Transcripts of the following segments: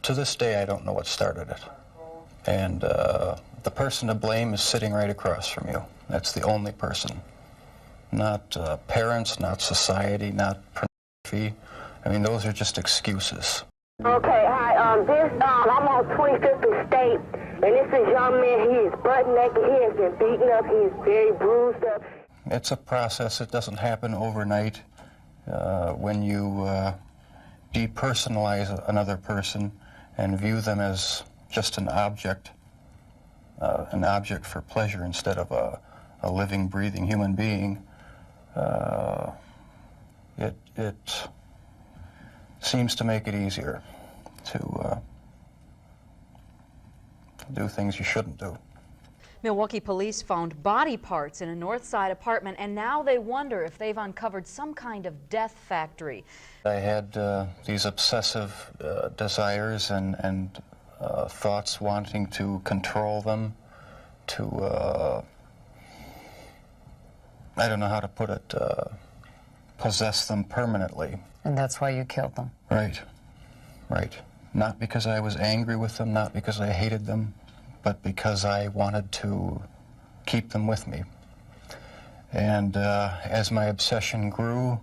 To this day, I don't know what started it. And the person to blame is sitting right across from you. That's the only person. Not parents, not society, not pornography. I mean, those are just excuses. Okay, hi, I'm on 25th and State, and this is young man, he is butt naked, he has been beaten up, he is very bruised up. It's a process. It doesn't happen overnight. When you depersonalize another person and view them as just an object for pleasure instead of a living, breathing human being, it seems to make it easier to do things you shouldn't do. Milwaukee police found body parts in a North Side apartment, and now they wonder if they've uncovered some kind of death factory. I had these obsessive desires and thoughts wanting to control them, to, I don't know how to put it, possess them permanently. And that's why you killed them? Right, right. Not because I was angry with them, not because I hated them, but because I wanted to keep them with me. And as my obsession grew,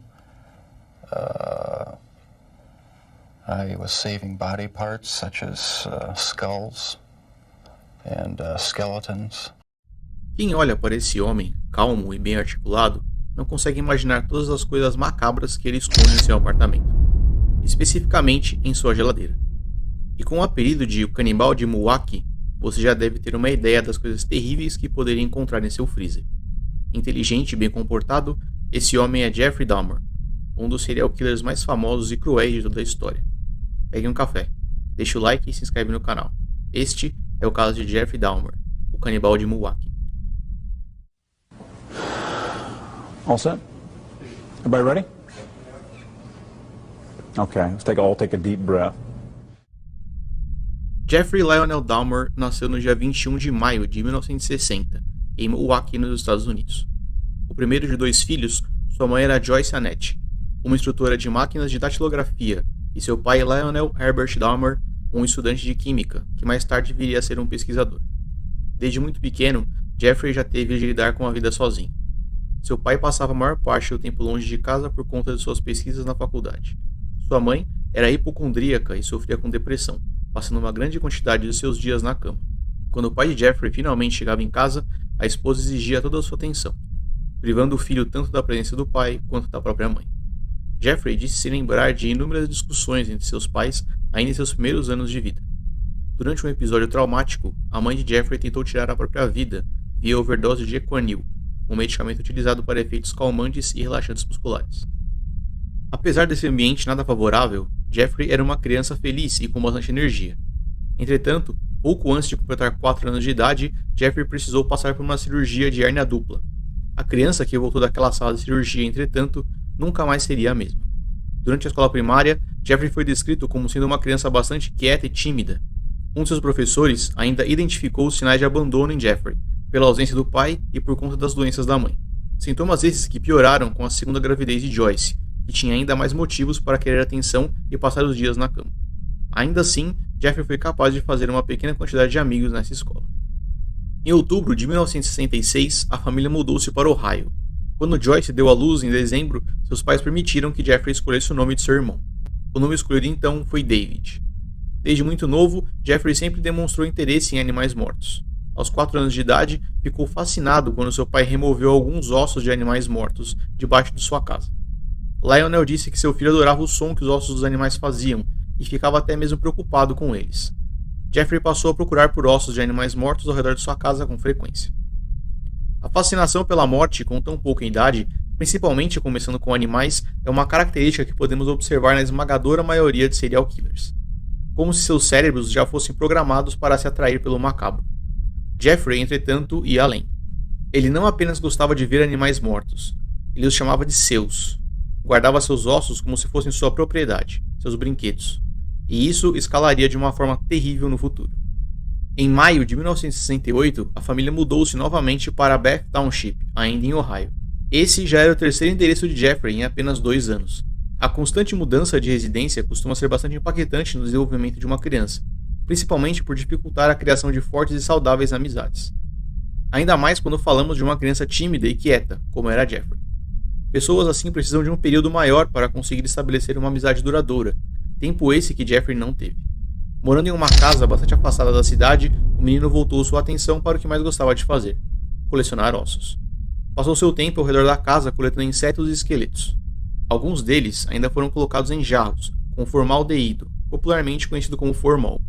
I was saving body parts such as skulls and skeletons. Quem olha para esse homem, calmo e bem articulado, não consegue imaginar todas as coisas macabras que ele esconde em seu apartamento, especificamente em sua geladeira. E com o apelido de o canibal de Milwaukee, você já deve ter uma ideia das coisas terríveis que poderia encontrar em seu freezer. Inteligente e bem comportado, esse homem é Jeffrey Dahmer, um dos serial killers mais famosos e cruéis de toda a história. Pegue um café, deixe o like e se inscreve no canal. Este é o caso de Jeffrey Dahmer, o canibal de Milwaukee. All set? Everybody ready? Okay, let's take a deep breath. Jeffrey Lionel Dahmer nasceu no dia 21 de maio de 1960, em Milwaukee, nos Estados Unidos. O primeiro de 2 filhos, sua mãe era Joyce Annette, uma instrutora de máquinas de datilografia, e seu pai Lionel Herbert Dahmer, um estudante de química, que mais tarde viria a ser um pesquisador. Desde muito pequeno, Jeffrey já teve de lidar com a vida sozinho. Seu pai passava a maior parte do tempo longe de casa por conta de suas pesquisas na faculdade. Sua mãe era hipocondríaca e sofria com depressão, passando uma grande quantidade de seus dias na cama. Quando o pai de Jeffrey finalmente chegava em casa, a esposa exigia toda a sua atenção, privando o filho tanto da presença do pai quanto da própria mãe. Jeffrey disse se lembrar de inúmeras discussões entre seus pais ainda em seus primeiros anos de vida. Durante um episódio traumático, a mãe de Jeffrey tentou tirar a própria vida via overdose de Equanil, um medicamento utilizado para efeitos calmantes e relaxantes musculares. Apesar desse ambiente nada favorável, Jeffrey era uma criança feliz e com bastante energia. Entretanto, pouco antes de completar 4 anos de idade, Jeffrey precisou passar por uma cirurgia de hérnia dupla. A criança que voltou daquela sala de cirurgia, entretanto, nunca mais seria a mesma. Durante a escola primária, Jeffrey foi descrito como sendo uma criança bastante quieta e tímida. Um de seus professores ainda identificou os sinais de abandono em Jeffrey, pela ausência do pai e por conta das doenças da mãe. Sintomas esses que pioraram com a segunda gravidez de Joyce, que tinha ainda mais motivos para querer atenção e passar os dias na cama. Ainda assim, Jeffrey foi capaz de fazer uma pequena quantidade de amigos nessa escola. Em outubro de 1966, a família mudou-se para Ohio. Quando Joyce deu à luz em dezembro, seus pais permitiram que Jeffrey escolhesse o nome de seu irmão. O nome escolhido então foi David. Desde muito novo, Jeffrey sempre demonstrou interesse em animais mortos. Aos 4 anos de idade, ficou fascinado quando seu pai removeu alguns ossos de animais mortos debaixo de sua casa. Lionel disse que seu filho adorava o som que os ossos dos animais faziam e ficava até mesmo preocupado com eles. Jeffrey passou a procurar por ossos de animais mortos ao redor de sua casa com frequência. A fascinação pela morte com tão pouca idade, principalmente começando com animais, é uma característica que podemos observar na esmagadora maioria de serial killers. Como se seus cérebros já fossem programados para se atrair pelo macabro. Jeffrey, entretanto, ia além. Ele não apenas gostava de ver animais mortos, ele os chamava de seus. Guardava seus ossos como se fossem sua propriedade, seus brinquedos. E isso escalaria de uma forma terrível no futuro. Em maio de 1968, a família mudou-se novamente para Bath Township, ainda em Ohio. Esse já era o terceiro endereço de Jeffrey em apenas 2 anos. A constante mudança de residência costuma ser bastante impactante no desenvolvimento de uma criança, principalmente por dificultar a criação de fortes e saudáveis amizades. Ainda mais quando falamos de uma criança tímida e quieta, como era Jeffrey. Pessoas assim precisam de um período maior para conseguir estabelecer uma amizade duradoura, tempo esse que Jeffrey não teve. Morando em uma casa bastante afastada da cidade, o menino voltou sua atenção para o que mais gostava de fazer: colecionar ossos. Passou seu tempo ao redor da casa coletando insetos e esqueletos. Alguns deles ainda foram colocados em jarros, com formaldeído, popularmente conhecido como formol.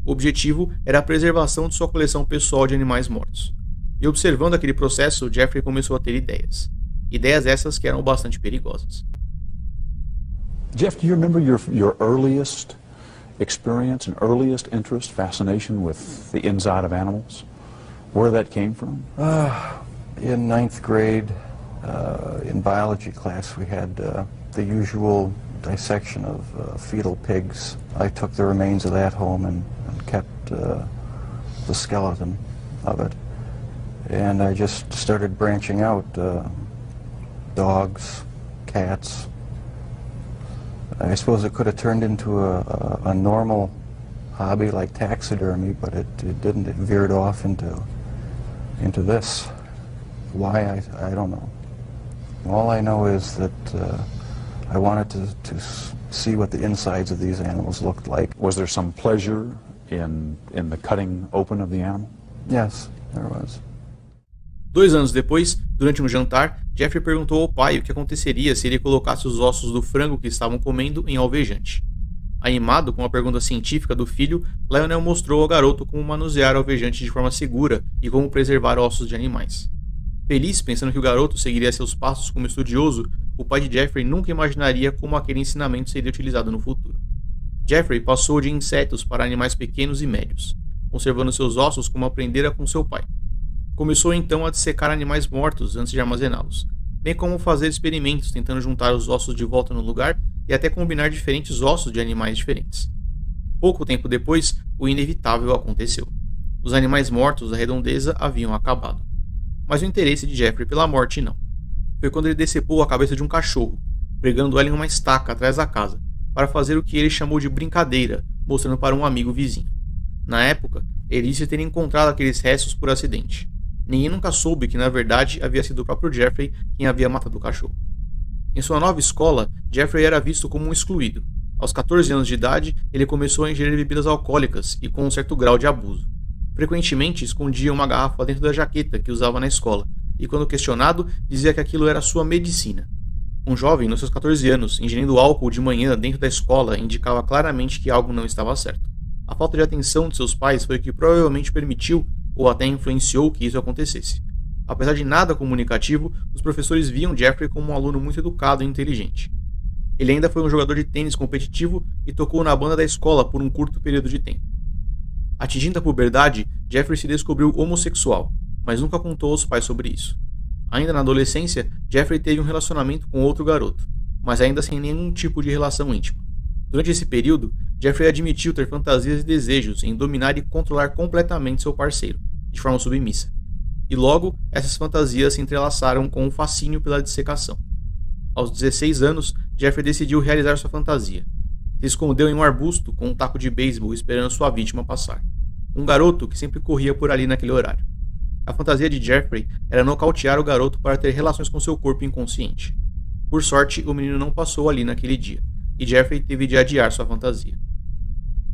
O objetivo era a preservação de sua coleção pessoal de animais mortos. E observando aquele processo, Jeffrey começou a ter ideias. Ideias essas que eram bastante perigosas. Jeff, do you remember your earliest experience and earliest interest, fascination with the inside of animals? Where that came from? In 9th grade, in biology class, we had the usual dissection of fetal pigs. I took the remains of that home and kept the skeleton of it. And I just started branching out, dogs, cats. I suppose it could have turned into a normal hobby like taxidermy, but it didn't. It veered off into this. Why, I don't know. All I know is that I wanted to see what the insides of these animals looked like. Was there some pleasure in the cutting open of the animal? Yes, there was. 2 anos depois, durante um jantar, Jeffrey perguntou ao pai o que aconteceria se ele colocasse os ossos do frango que estavam comendo em alvejante. Animado com a pergunta científica do filho, Lionel mostrou ao garoto como manusear alvejante de forma segura e como preservar ossos de animais. Feliz pensando que o garoto seguiria seus passos como estudioso, o pai de Jeffrey nunca imaginaria como aquele ensinamento seria utilizado no futuro. Jeffrey passou de insetos para animais pequenos e médios, conservando seus ossos como aprendera com seu pai. Começou então a dissecar animais mortos antes de armazená-los, bem como fazer experimentos tentando juntar os ossos de volta no lugar e até combinar diferentes ossos de animais diferentes. Pouco tempo depois, o inevitável aconteceu. Os animais mortos da redondeza haviam acabado. Mas o interesse de Jeffrey pela morte não. Foi quando ele decepou a cabeça de um cachorro, pregando ela em uma estaca atrás da casa, para fazer o que ele chamou de brincadeira, mostrando para um amigo vizinho. Na época, ele disse ter encontrado aqueles restos por acidente. Ninguém nunca soube que, na verdade, havia sido o próprio Jeffrey quem havia matado o cachorro. Em sua nova escola, Jeffrey era visto como um excluído. Aos 14 anos de idade, ele começou a ingerir bebidas alcoólicas e com um certo grau de abuso. Frequentemente escondia uma garrafa dentro da jaqueta que usava na escola, e quando questionado, dizia que aquilo era sua medicina. Um jovem, nos seus 14 anos, ingerindo álcool de manhã dentro da escola, indicava claramente que algo não estava certo. A falta de atenção de seus pais foi o que provavelmente permitiu ou até influenciou que isso acontecesse. Apesar de nada comunicativo, os professores viam Jeffrey como um aluno muito educado e inteligente. Ele ainda foi um jogador de tênis competitivo e tocou na banda da escola por um curto período de tempo. Atingindo a puberdade, Jeffrey se descobriu homossexual, mas nunca contou aos pais sobre isso. Ainda na adolescência, Jeffrey teve um relacionamento com outro garoto, mas ainda sem nenhum tipo de relação íntima. Durante esse período, Jeffrey admitiu ter fantasias e desejos em dominar e controlar completamente seu parceiro, de forma submissa. E logo, essas fantasias se entrelaçaram com um fascínio pela dissecação. Aos 16 anos, Jeffrey decidiu realizar sua fantasia. Se escondeu em um arbusto com um taco de beisebol esperando sua vítima passar. Um garoto que sempre corria por ali naquele horário. A fantasia de Jeffrey era nocautear o garoto para ter relações com seu corpo inconsciente. Por sorte, o menino não passou ali naquele dia, e Jeffrey teve de adiar sua fantasia.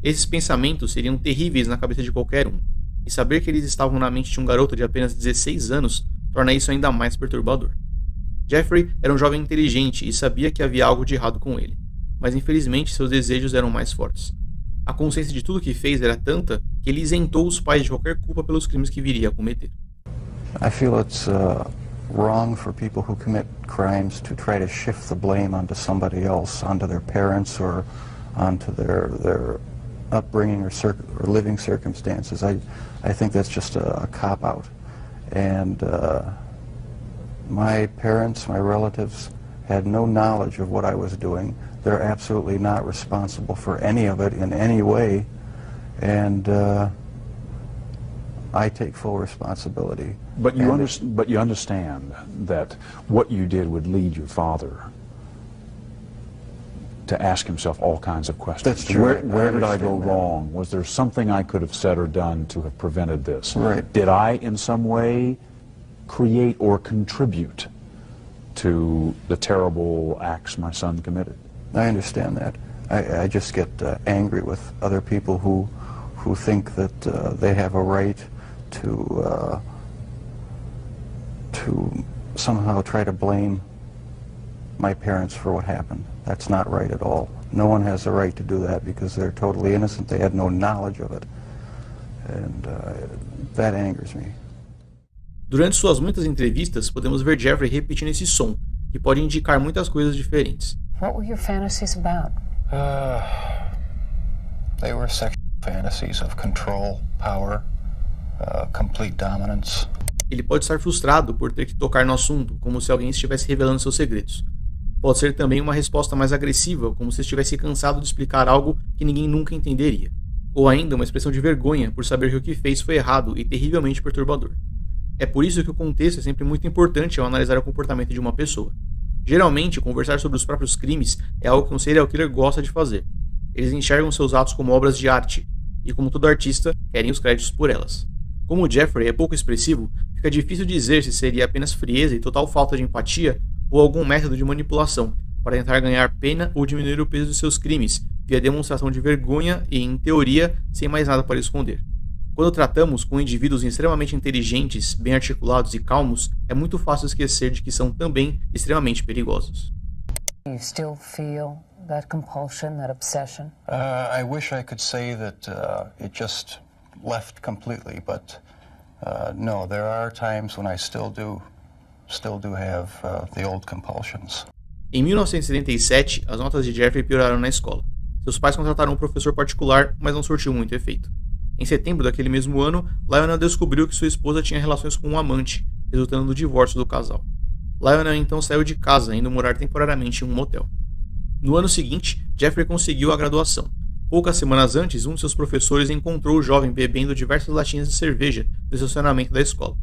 Esses pensamentos seriam terríveis na cabeça de qualquer um, e saber que eles estavam na mente de um garoto de apenas 16 anos torna isso ainda mais perturbador. Jeffrey era um jovem inteligente e sabia que havia algo de errado com ele, mas infelizmente seus desejos eram mais fortes. A consciência de tudo que fez era tanta que ele isentou os pais de qualquer culpa pelos crimes que viria a cometer. I feel it's wrong for people who commit crimes to try to shift the blame onto somebody else, onto their parents or onto their upbringing or living circumstances. I think that's just a cop-out. And my parents, my relatives, had no knowledge of what I was doing. They're absolutely not responsible for any of it in any way. And I take full responsibility. But you understand that what you did would lead your father to ask himself all kinds of questions. That's true. Where did I go understand that. wrong? Was there something I could have said or done to have prevented this? Right. Did I, in some way, create or contribute to the terrible acts my son committed? I understand that. I just get angry with other people who think that they have a right to somehow try to blame my parents for what happened. That's not right at all. No one has the right to do that because they're totally innocent. They had no knowledge of it. And that angers me. Durante suas muitas entrevistas, podemos ver Jeffrey repetindo esse som, que pode indicar muitas coisas diferentes. What were your fantasies about? They were sexual fantasies of control, power, complete dominance. Ele pode estar frustrado por ter que tocar no assunto, como se alguém estivesse revelando seus segredos. Pode ser também uma resposta mais agressiva, como se estivesse cansado de explicar algo que ninguém nunca entenderia. Ou ainda uma expressão de vergonha por saber que o que fez foi errado e terrivelmente perturbador. É por isso que o contexto é sempre muito importante ao analisar o comportamento de uma pessoa. Geralmente, conversar sobre os próprios crimes é algo que um serial killer gosta de fazer. Eles enxergam seus atos como obras de arte, e como todo artista, querem os créditos por elas. Como o Jeffrey é pouco expressivo, fica difícil dizer se seria apenas frieza e total falta de empatia ou algum método de manipulação para tentar ganhar pena ou diminuir o peso de seus crimes via demonstração de vergonha e, em teoria, sem mais nada para esconder. Quando tratamos com indivíduos extremamente inteligentes, bem articulados e calmos, é muito fácil esquecer de que são também extremamente perigosos. You still feel that compulsion, that obsession? I wish I could say that it just left completely, but no, there are times when I still do have the old compulsions. Em 1977, as notas de Jeffrey pioraram na escola. Seus pais contrataram um professor particular, mas não surtiu muito efeito. Em setembro daquele mesmo ano, Lionel descobriu que sua esposa tinha relações com um amante, resultando no divórcio do casal. Lionel então saiu de casa, indo morar temporariamente em um motel. No ano seguinte, Jeffrey conseguiu a graduação. Poucas semanas antes, um de seus professores encontrou o jovem bebendo diversas latinhas de cerveja no estacionamento da escola.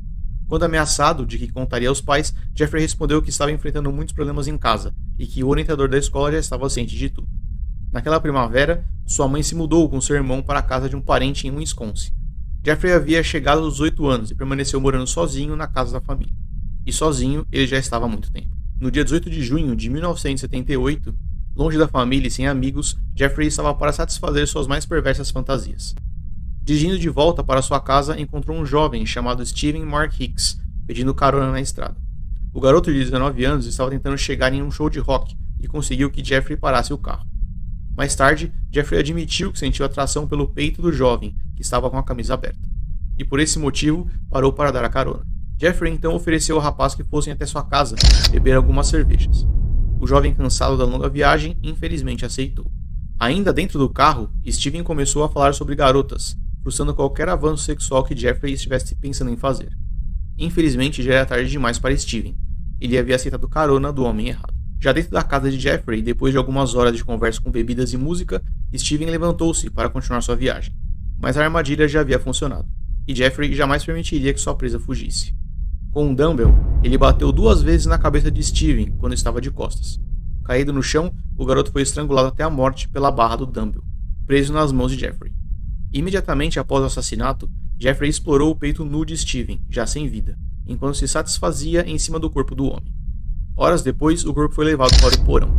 Quando ameaçado de que contaria aos pais, Jeffrey respondeu que estava enfrentando muitos problemas em casa e que o orientador da escola já estava ciente de tudo. Naquela primavera, sua mãe se mudou com seu irmão para a casa de um parente em Wisconsin. Jeffrey havia chegado aos 18 anos e permaneceu morando sozinho na casa da família. E sozinho, ele já estava há muito tempo. No dia 18 de junho de 1978, longe da família e sem amigos, Jeffrey estava para satisfazer suas mais perversas fantasias. Dirigindo de volta para sua casa, encontrou um jovem chamado Steven Mark Hicks, pedindo carona na estrada. O garoto de 19 anos estava tentando chegar em um show de rock e conseguiu que Jeffrey parasse o carro. Mais tarde, Jeffrey admitiu que sentiu atração pelo peito do jovem, que estava com a camisa aberta. E por esse motivo, parou para dar a carona. Jeffrey então ofereceu ao rapaz que fossem até sua casa beber algumas cervejas. O jovem, cansado da longa viagem, infelizmente aceitou. Ainda dentro do carro, Steven começou a falar sobre garotas, frustrando qualquer avanço sexual que Jeffrey estivesse pensando em fazer. Infelizmente, já era tarde demais para Steven. Ele havia aceitado carona do homem errado. Já dentro da casa de Jeffrey, depois de algumas horas de conversa com bebidas e música, Steven levantou-se para continuar sua viagem. Mas a armadilha já havia funcionado, e Jeffrey jamais permitiria que sua presa fugisse. Com um dumbbell, ele bateu 2 vezes na cabeça de Steven quando estava de costas. Caído no chão, o garoto foi estrangulado até a morte pela barra do dumbbell, preso nas mãos de Jeffrey. Imediatamente após o assassinato, Jeffrey explorou o peito nu de Steven, já sem vida, enquanto se satisfazia em cima do corpo do homem. Horas depois, o corpo foi levado para o porão.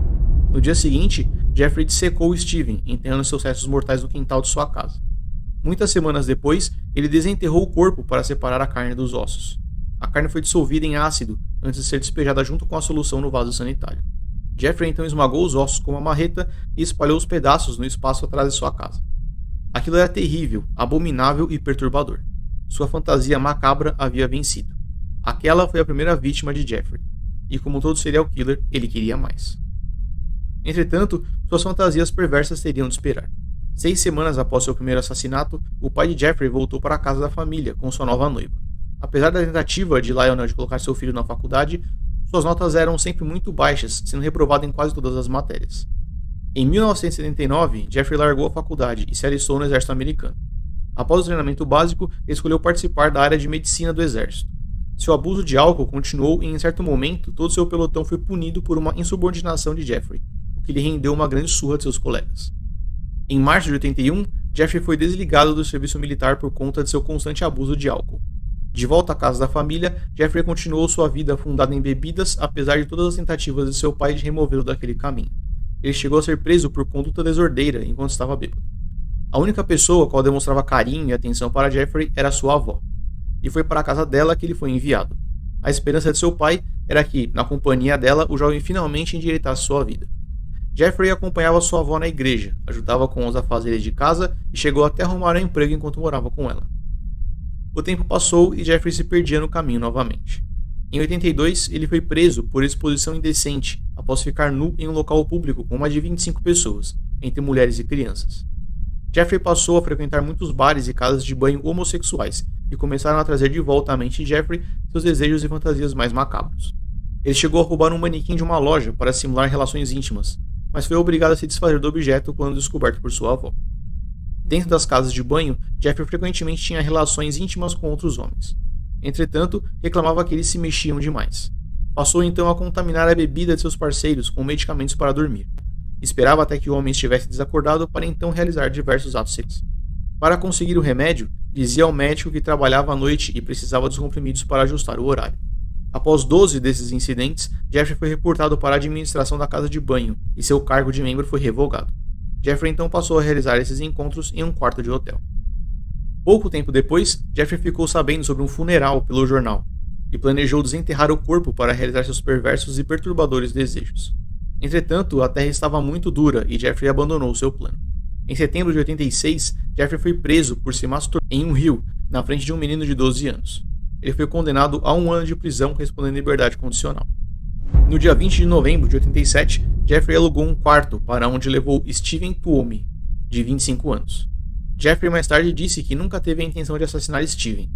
No dia seguinte, Jeffrey dissecou Steven, enterrando seus restos mortais no quintal de sua casa. Muitas semanas depois, ele desenterrou o corpo para separar a carne dos ossos. A carne foi dissolvida em ácido antes de ser despejada junto com a solução no vaso sanitário. Jeffrey então esmagou os ossos com uma marreta e espalhou os pedaços no espaço atrás de sua casa. Aquilo era terrível, abominável e perturbador. Sua fantasia macabra havia vencido. Aquela foi a primeira vítima de Jeffrey. E como todo serial killer, ele queria mais. Entretanto, suas fantasias perversas teriam de esperar. 6 semanas após seu primeiro assassinato, o pai de Jeffrey voltou para a casa da família com sua nova noiva. Apesar da tentativa de Lionel de colocar seu filho na faculdade, suas notas eram sempre muito baixas, sendo reprovado em quase todas as matérias. Em 1979, Jeffrey largou a faculdade e se alistou no exército americano. Após o treinamento básico, ele escolheu participar da área de medicina do exército. Seu abuso de álcool continuou e, em certo momento, todo seu pelotão foi punido por uma insubordinação de Jeffrey, o que lhe rendeu uma grande surra de seus colegas. Em março de 81, Jeffrey foi desligado do serviço militar por conta de seu constante abuso de álcool. De volta à casa da família, Jeffrey continuou sua vida afundada em bebidas, apesar de todas as tentativas de seu pai de removê-lo daquele caminho. Ele chegou a ser preso por conduta desordeira enquanto estava bêbado. A única pessoa a qual demonstrava carinho e atenção para Jeffrey era sua avó, e foi para a casa dela que ele foi enviado. A esperança de seu pai era que, na companhia dela, o jovem finalmente endireitasse sua vida. Jeffrey acompanhava sua avó na igreja, ajudava com os afazeres de casa e chegou até a arrumar um emprego enquanto morava com ela. O tempo passou e Jeffrey se perdia no caminho novamente. Em 82, ele foi preso por exposição indecente após ficar nu em um local público com mais de 25 pessoas, entre mulheres e crianças. Jeffrey passou a frequentar muitos bares e casas de banho homossexuais e começaram a trazer de volta à mente de Jeffrey seus desejos e fantasias mais macabros. Ele chegou a roubar um manequim de uma loja para simular relações íntimas, mas foi obrigado a se desfazer do objeto quando descoberto por sua avó. Dentro das casas de banho, Jeffrey frequentemente tinha relações íntimas com outros homens. Entretanto, reclamava que eles se mexiam demais. Passou então a contaminar a bebida de seus parceiros com medicamentos para dormir. Esperava até que o homem estivesse desacordado para então realizar diversos atos sexuais. Para conseguir o remédio, dizia ao médico que trabalhava à noite e precisava dos comprimidos para ajustar o horário. Após 12 desses incidentes, Jeffrey foi reportado para a administração da casa de banho e seu cargo de membro foi revogado. Jeffrey então passou a realizar esses encontros em um quarto de hotel. Pouco tempo depois, Jeffrey ficou sabendo sobre um funeral pelo jornal e planejou desenterrar o corpo para realizar seus perversos e perturbadores desejos. Entretanto, a terra estava muito dura e Jeffrey abandonou seu plano. Em setembro de 86, Jeffrey foi preso por se masturbar em um rio, na frente de um menino de 12 anos. Ele foi condenado a 1 ano de prisão, respondendo liberdade condicional. No dia 20 de novembro de 87, Jeffrey alugou um quarto para onde levou Steven Tuomi, de 25 anos. Jeffrey mais tarde disse que nunca teve a intenção de assassinar Steven.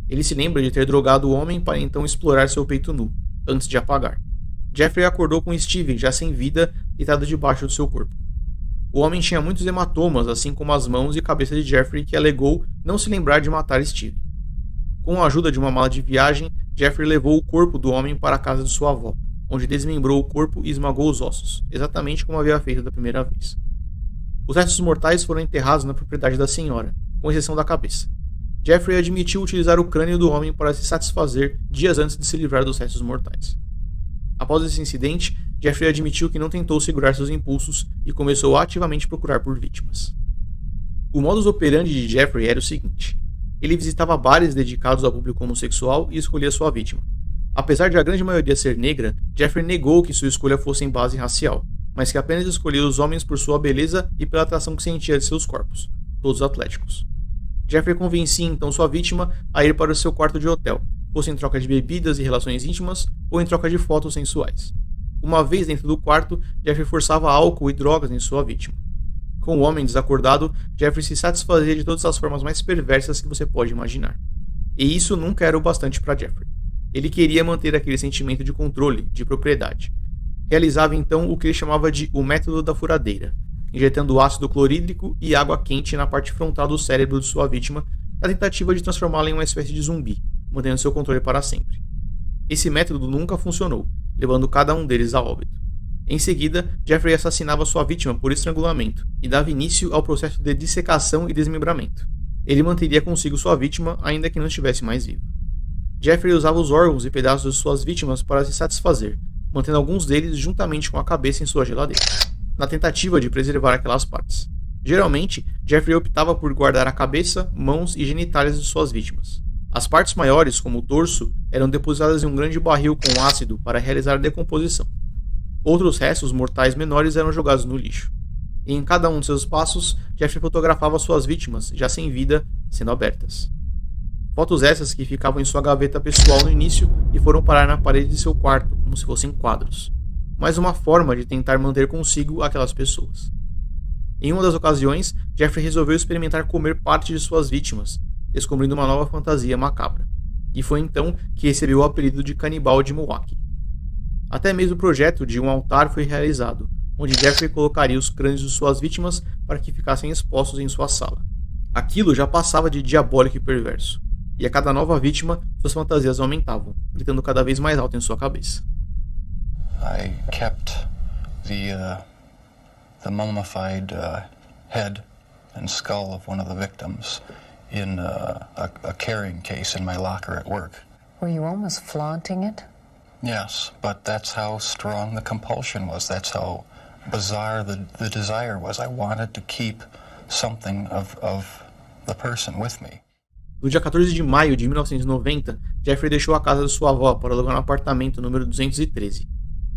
Ele se lembra de ter drogado o homem para então explorar seu peito nu, antes de apagar. Jeffrey acordou com Steven, já sem vida, deitado debaixo do seu corpo. O homem tinha muitos hematomas, assim como as mãos e cabeça de Jeffrey, que alegou não se lembrar de matar Steven. Com a ajuda de uma mala de viagem, Jeffrey levou o corpo do homem para a casa de sua avó, onde desmembrou o corpo e esmagou os ossos, exatamente como havia feito da primeira vez. Os restos mortais foram enterrados na propriedade da senhora, com exceção da cabeça. Jeffrey admitiu utilizar o crânio do homem para se satisfazer dias antes de se livrar dos restos mortais. Após esse incidente, Jeffrey admitiu que não tentou segurar seus impulsos e começou a ativamente procurar por vítimas. O modus operandi de Jeffrey era o seguinte: ele visitava bares dedicados ao público homossexual e escolhia sua vítima. Apesar de a grande maioria ser negra, Jeffrey negou que sua escolha fosse em base racial, mas que apenas escolhia os homens por sua beleza e pela atração que sentia de seus corpos, todos atléticos. Jeffrey convencia então sua vítima a ir para o seu quarto de hotel, fosse em troca de bebidas e relações íntimas ou em troca de fotos sensuais. Uma vez dentro do quarto, Jeffrey forçava álcool e drogas em sua vítima. Com o homem desacordado, Jeffrey se satisfazia de todas as formas mais perversas que você pode imaginar. E isso nunca era o bastante para Jeffrey. Ele queria manter aquele sentimento de controle, de propriedade. Realizava então o que ele chamava de o método da furadeira, injetando ácido clorídrico e água quente na parte frontal do cérebro de sua vítima, na tentativa de transformá-la em uma espécie de zumbi, mantendo seu controle para sempre. Esse método nunca funcionou, levando cada um deles a óbito. Em seguida, Jeffrey assassinava sua vítima por estrangulamento e dava início ao processo de dissecação e desmembramento. Ele manteria consigo sua vítima ainda que não estivesse mais vivo. Jeffrey usava os órgãos e pedaços de suas vítimas para se satisfazer, mantendo alguns deles juntamente com a cabeça em sua geladeira, na tentativa de preservar aquelas partes. Geralmente, Jeffrey optava por guardar a cabeça, mãos e genitálias de suas vítimas. As partes maiores, como o torso, eram depositadas em um grande barril com ácido para realizar a decomposição. Outros restos mortais menores eram jogados no lixo. E em cada um de seus passos, Jeffrey fotografava suas vítimas, já sem vida, sendo abertas. Fotos essas que ficavam em sua gaveta pessoal no início e foram parar na parede de seu quarto, como se fossem quadros. Mais uma forma de tentar manter consigo aquelas pessoas. Em uma das ocasiões, Jeffrey resolveu experimentar comer parte de suas vítimas, descobrindo uma nova fantasia macabra. E foi então que recebeu o apelido de canibal de Milwaukee. Até mesmo o projeto de um altar foi realizado, onde Jeffrey colocaria os crânios de suas vítimas para que ficassem expostos em sua sala. Aquilo já passava de diabólico e perverso, e a cada nova vítima, suas fantasias aumentavam, gritando cada vez mais alto em sua cabeça. I kept the the mummified head and skull of one of the victims in a carrying case in my locker at work. Were you almost flaunting it? Yes, but that's how strong the compulsion was. That's how bizarre the desire was. I wanted to keep something of the person with me. No dia 14 de maio de 1990, Jeffrey deixou a casa de sua avó para alugar um apartamento número 213.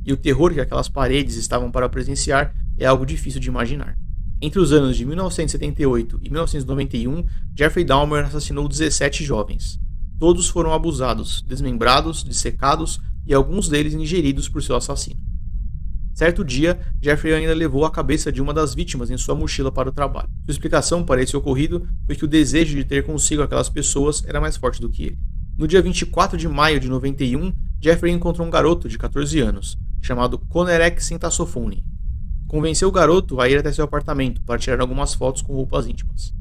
E o terror que aquelas paredes estavam para presenciar é algo difícil de imaginar. Entre os anos de 1978 e 1991, Jeffrey Dahmer assassinou 17 jovens. Todos foram abusados, desmembrados, dissecados e alguns deles ingeridos por seu assassino. Certo dia, Jeffrey ainda levou a cabeça de uma das vítimas em sua mochila para o trabalho. Sua explicação para esse ocorrido foi que o desejo de ter consigo aquelas pessoas era mais forte do que ele. No dia 24 de maio de 91, Jeffrey encontrou um garoto de 14 anos, chamado Konerek Sentasofuni. Convenceu o garoto a ir até seu apartamento para tirar algumas fotos com roupas íntimas.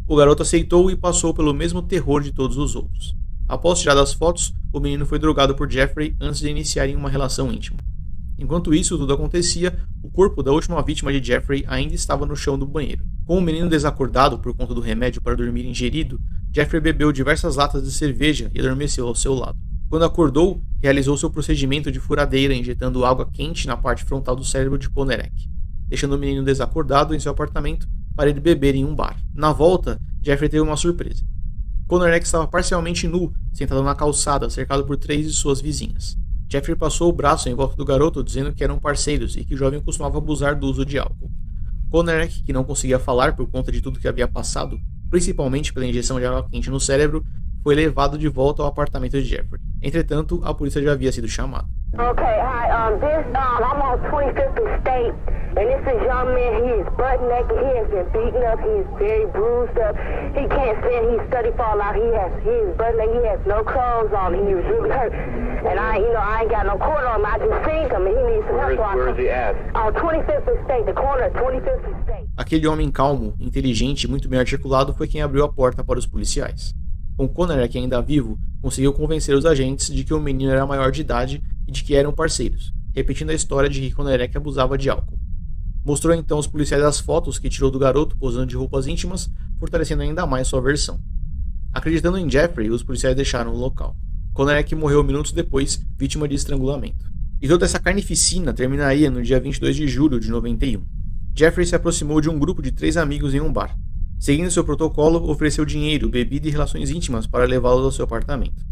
O garoto aceitou e passou pelo mesmo terror de todos os outros. Após tirar as fotos, o menino foi drogado por Jeffrey antes de iniciarem uma relação íntima. Enquanto isso tudo acontecia, o corpo da última vítima de Jeffrey ainda estava no chão do banheiro. Com o menino desacordado por conta do remédio para dormir ingerido, Jeffrey bebeu diversas latas de cerveja e adormeceu ao seu lado. Quando acordou, realizou seu procedimento de furadeira injetando água quente na parte frontal do cérebro de Konerek, deixando o menino desacordado em seu apartamento para ele beber em um bar. Na volta, Jeffrey teve uma surpresa. Konerek estava parcialmente nu, sentado na calçada, cercado por 3 de suas vizinhas. Jeffrey passou o braço em volta do garoto, dizendo que eram parceiros e que o jovem costumava abusar do uso de álcool. Konerek, que não conseguia falar por conta de tudo que havia passado, principalmente pela injeção de água quente no cérebro, foi levado de volta ao apartamento de Jeffrey. Entretanto, a polícia já havia sido chamada. Okay, hi, I'm on 25th and State, and this is young man, he is butt naked, he has been beaten up, he is very bruised up, he can't stand, he's study fall out, he is butt naked, he has no clothes on, he was really hurt, and I ain't got no cord on him, I just seen him, and he needs some help. Where is he at? On 25th and State, the corner of 25th and State. Aquele homem calmo, inteligente e muito bem articulado foi quem abriu a porta para os policiais. Com Konerek ainda vivo, conseguiu convencer os agentes de que o menino era maior de idade e de que eram parceiros, repetindo a história de que Konerek abusava de álcool. Mostrou então aos policiais as fotos que tirou do garoto posando de roupas íntimas, fortalecendo ainda mais sua versão. Acreditando em Jeffrey, os policiais deixaram o local. Konerek morreu minutos depois, vítima de estrangulamento. E toda essa carnificina terminaria no dia 22 de julho de 91. Jeffrey se aproximou de um grupo de 3 amigos em um bar. Seguindo seu protocolo, ofereceu dinheiro, bebida e relações íntimas para levá-los ao seu apartamento.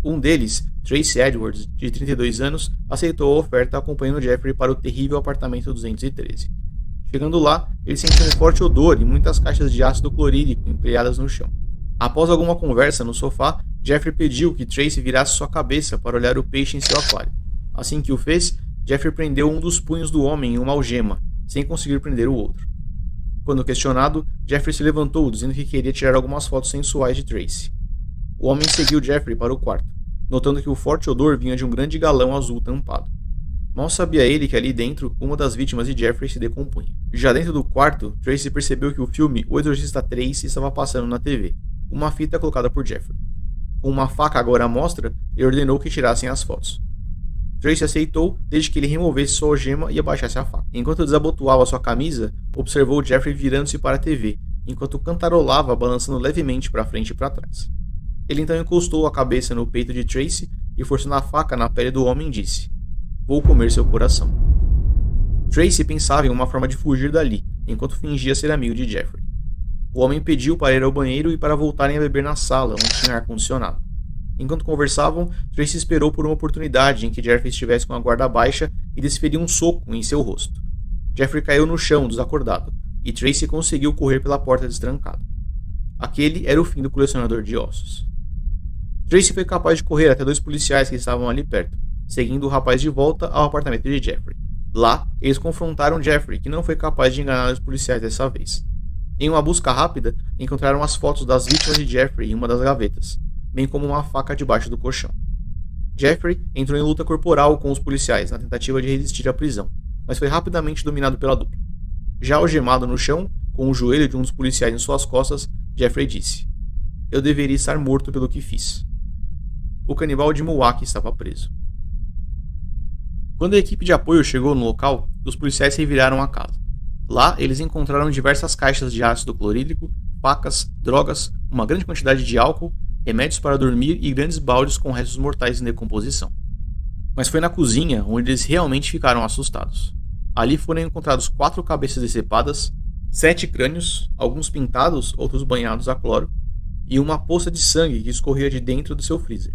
Um deles, Tracy Edwards, de 32 anos, aceitou a oferta acompanhando Jeffrey para o terrível apartamento 213. Chegando lá, ele sentiu um forte odor e muitas caixas de ácido clorídrico empilhadas no chão. Após alguma conversa no sofá, Jeffrey pediu que Tracy virasse sua cabeça para olhar o peixe em seu aquário. Assim que o fez, Jeffrey prendeu um dos punhos do homem em uma algema, sem conseguir prender o outro. Quando questionado, Jeffrey se levantou, dizendo que queria tirar algumas fotos sensuais de Tracy. O homem seguiu Jeffrey para o quarto, notando que o forte odor vinha de um grande galão azul tampado. Mal sabia ele que ali dentro, uma das vítimas de Jeffrey se decompunha. Já dentro do quarto, Tracy percebeu que o filme O Exorcista 3 estava passando na TV, uma fita colocada por Jeffrey. Com uma faca agora à mostra, ele ordenou que tirassem as fotos. Tracy aceitou desde que ele removesse sua algema e abaixasse a faca. Enquanto desabotoava sua camisa, observou Jeffrey virando-se para a TV, enquanto cantarolava balançando levemente para frente e para trás. Ele então encostou a cabeça no peito de Tracy e, forçando a faca na pele do homem, disse: "Vou comer seu coração." Tracy pensava em uma forma de fugir dali, enquanto fingia ser amigo de Jeffrey. O homem pediu para ir ao banheiro e para voltarem a beber na sala, onde tinha ar-condicionado. Enquanto conversavam, Tracy esperou por uma oportunidade em que Jeffrey estivesse com a guarda baixa e desferiu um soco em seu rosto. Jeffrey caiu no chão, desacordado, e Tracy conseguiu correr pela porta destrancada. Aquele era o fim do colecionador de ossos. Tracy foi capaz de correr até 2 policiais que estavam ali perto, seguindo o rapaz de volta ao apartamento de Jeffrey. Lá, eles confrontaram Jeffrey, que não foi capaz de enganar os policiais dessa vez. Em uma busca rápida, encontraram as fotos das vítimas de Jeffrey em uma das gavetas, bem como uma faca debaixo do colchão. Jeffrey entrou em luta corporal com os policiais na tentativa de resistir à prisão, mas foi rapidamente dominado pela dupla. Já algemado no chão, com o joelho de um dos policiais em suas costas, Jeffrey disse: "Eu deveria estar morto pelo que fiz." O canibal de Milwaukee estava preso. Quando a equipe de apoio chegou no local, os policiais reviraram a casa. Lá, eles encontraram diversas caixas de ácido clorídrico, facas, drogas, uma grande quantidade de álcool, remédios para dormir e grandes baldes com restos mortais em decomposição. Mas foi na cozinha onde eles realmente ficaram assustados. Ali foram encontrados 4 cabeças decepadas, 7 crânios, alguns pintados, outros banhados a cloro, e uma poça de sangue que escorria de dentro do seu freezer.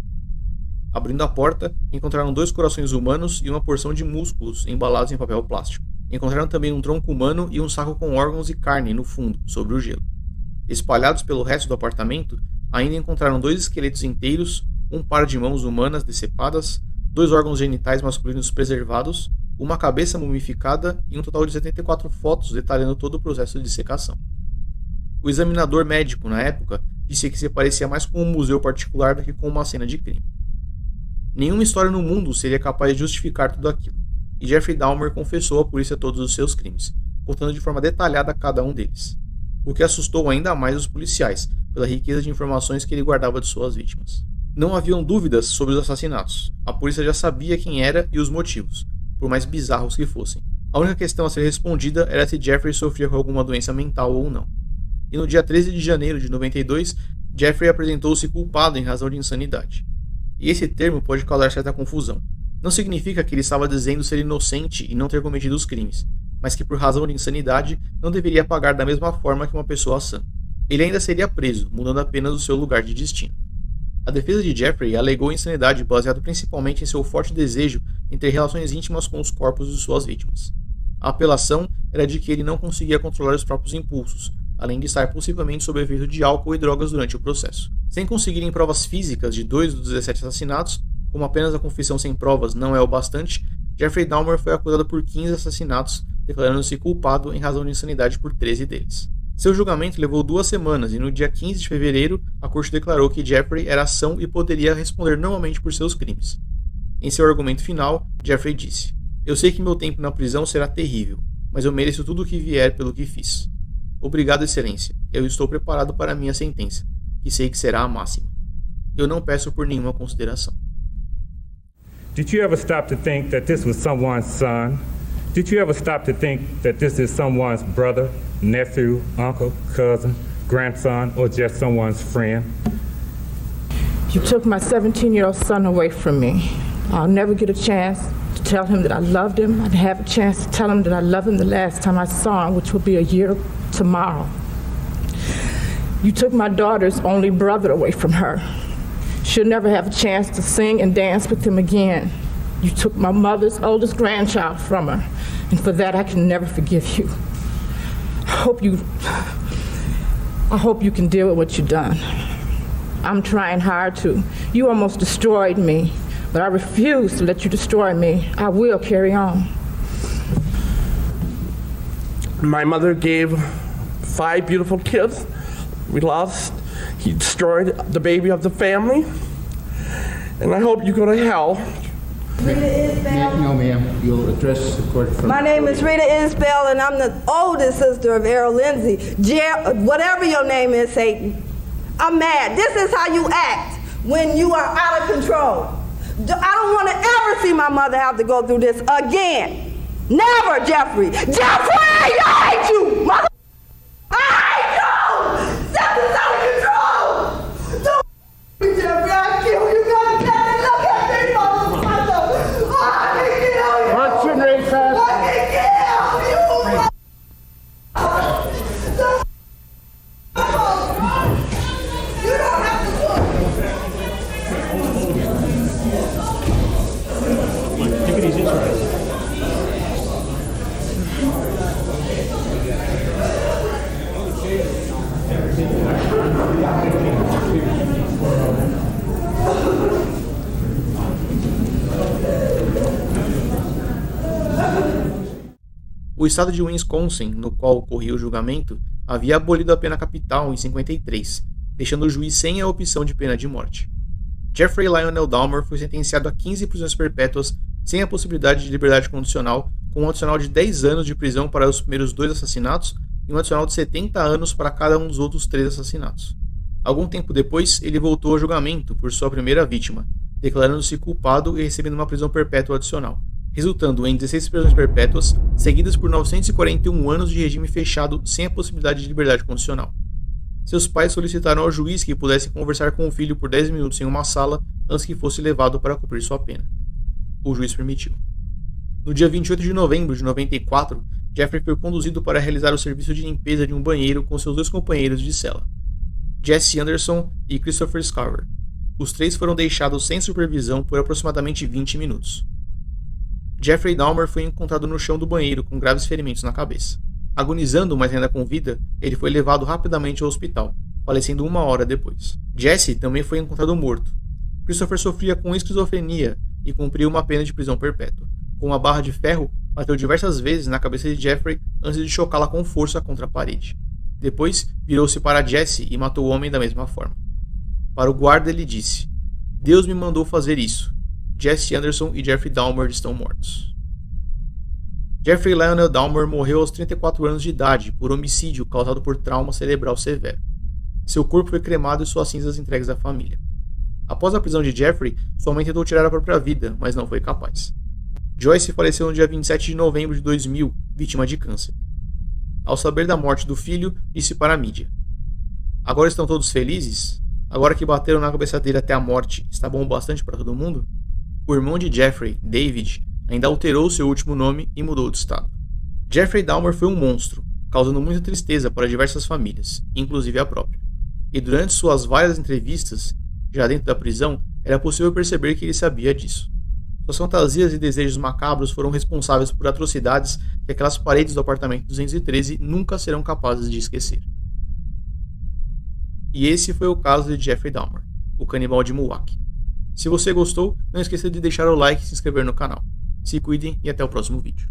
Abrindo a porta, encontraram 2 corações humanos e uma porção de músculos embalados em papel plástico. Encontraram também um tronco humano e um saco com órgãos e carne no fundo, sobre o gelo. Espalhados pelo resto do apartamento, ainda encontraram 2 esqueletos inteiros, um par de mãos humanas decepadas, 2 órgãos genitais masculinos preservados, uma cabeça mumificada e um total de 74 fotos detalhando todo o processo de dissecação. O examinador médico, na época, disse que se parecia mais com um museu particular do que com uma cena de crime. Nenhuma história no mundo seria capaz de justificar tudo aquilo, e Jeffrey Dahmer confessou à polícia todos os seus crimes, contando de forma detalhada cada um deles, o que assustou ainda mais os policiais, pela riqueza de informações que ele guardava de suas vítimas. Não haviam dúvidas sobre os assassinatos, a polícia já sabia quem era e os motivos, por mais bizarros que fossem. A única questão a ser respondida era se Jeffrey sofria com alguma doença mental ou não. E no dia 13 de janeiro de 92, Jeffrey apresentou-se culpado em razão de insanidade. E esse termo pode causar certa confusão. Não significa que ele estava dizendo ser inocente e não ter cometido os crimes, mas que por razão de insanidade não deveria pagar da mesma forma que uma pessoa sã. Ele ainda seria preso, mudando apenas o seu lugar de destino. A defesa de Jeffrey alegou insanidade baseado principalmente em seu forte desejo em ter relações íntimas com os corpos de suas vítimas. A apelação era de que ele não conseguia controlar os próprios impulsos, além de estar possivelmente sob efeito de álcool e drogas durante o processo. Sem conseguirem provas físicas de 2 dos 17 assassinatos, como apenas a confissão sem provas não é o bastante, Jeffrey Dahmer foi acusado por 15 assassinatos, declarando-se culpado em razão de insanidade por 13 deles. Seu julgamento levou 2 semanas e no dia 15 de fevereiro, a corte declarou que Jeffrey era são e poderia responder normalmente por seus crimes. Em seu argumento final, Jeffrey disse: "Eu sei que meu tempo na prisão será terrível, mas eu mereço tudo o que vier pelo que fiz. Obrigado, Excelência. Eu estou preparado para a minha sentença, que sei que será a máxima. Eu não peço por nenhuma consideração." Did you ever stop to think that this was someone's son? Did you ever stop to think that this is someone's brother, nephew, uncle, cousin, grandson, or just someone's friend? You took my 17-year-old son away from me. I'll never get a chance to tell him that I loved him. I'd have a chance to tell him that I loved him the last time I saw him, which will be a year tomorrow. You took my daughter's only brother away from her. She'll never have a chance to sing and dance with him again. You took my mother's oldest grandchild from her, and for that I can never forgive you. I hope you can deal with what you've done. I'm trying hard to. You almost destroyed me, but I refuse to let you destroy me. I will carry on. My mother gave 5 beautiful kids. We lost. He destroyed the baby of the family. And I hope you go to hell. Rita Isbell. No, ma'am. You'll address the court from... My name is Rita Isbell, and I'm the oldest sister of Errol Lindsay. Whatever your name is, Satan. I'm mad. This is how you act when you are out of control. I don't want to ever see my mother have to go through this again. Never, Jeffrey. Jeffrey, I hate you, mother. I hate you. Step is out of control. Don't, Jeffrey. I kill you. God damn it. Look at me, motherfucker. I can kill you. What's your name, sir? I can kill you. You don't have to look. Take it easy, try. O estado de Wisconsin, no qual ocorria o julgamento, havia abolido a pena capital em 53, deixando o juiz sem a opção de pena de morte. Jeffrey Lionel Dahmer foi sentenciado a 15 prisões perpétuas sem a possibilidade de liberdade condicional, com um adicional de 10 anos de prisão para os primeiros 2 assassinatos e um adicional de 70 anos para cada um dos outros 3 assassinatos. Algum tempo depois, ele voltou ao julgamento por sua primeira vítima, declarando-se culpado e recebendo uma prisão perpétua adicional, resultando em 16 prisões perpétuas, seguidas por 941 anos de regime fechado sem a possibilidade de liberdade condicional. Seus pais solicitaram ao juiz que pudesse conversar com o filho por 10 minutos em uma sala antes que fosse levado para cumprir sua pena. O juiz permitiu. No dia 28 de novembro de 94, Jeffrey foi conduzido para realizar o serviço de limpeza de um banheiro com seus 2 companheiros de cela, Jesse Anderson e Christopher Scarver. Os 3 foram deixados sem supervisão por aproximadamente 20 minutos. Jeffrey Dahmer foi encontrado no chão do banheiro com graves ferimentos na cabeça. Agonizando, mas ainda com vida, ele foi levado rapidamente ao hospital, falecendo 1 hora depois. Jesse também foi encontrado morto. Christopher sofria com esquizofrenia e cumpriu uma pena de prisão perpétua. Com uma barra de ferro, bateu diversas vezes na cabeça de Jeffrey antes de chocá-la com força contra a parede. Depois, virou-se para Jesse e matou o homem da mesma forma. Para o guarda, ele disse: "Deus me mandou fazer isso. Jesse Anderson e Jeffrey Dahmer estão mortos." Jeffrey Lionel Dahmer morreu aos 34 anos de idade por homicídio causado por trauma cerebral severo. Seu corpo foi cremado e suas cinzas entregues à família. Após a prisão de Jeffrey, sua mãe tentou tirar a própria vida, mas não foi capaz. Joyce faleceu no dia 27 de novembro de 2000, vítima de câncer. Ao saber da morte do filho, disse para a mídia: "Agora estão todos felizes? Agora que bateram na cabeça dele até a morte, está bom o bastante para todo mundo?" O irmão de Jeffrey, David, ainda alterou seu último nome e mudou de estado. Jeffrey Dahmer foi um monstro, causando muita tristeza para diversas famílias, inclusive a própria. E durante suas várias entrevistas, já dentro da prisão, era possível perceber que ele sabia disso. Suas fantasias e desejos macabros foram responsáveis por atrocidades que aquelas paredes do apartamento 213 nunca serão capazes de esquecer. E esse foi o caso de Jeffrey Dahmer, o canibal de Milwaukee. Se você gostou, não esqueça de deixar o like e se inscrever no canal. Se cuidem e até o próximo vídeo.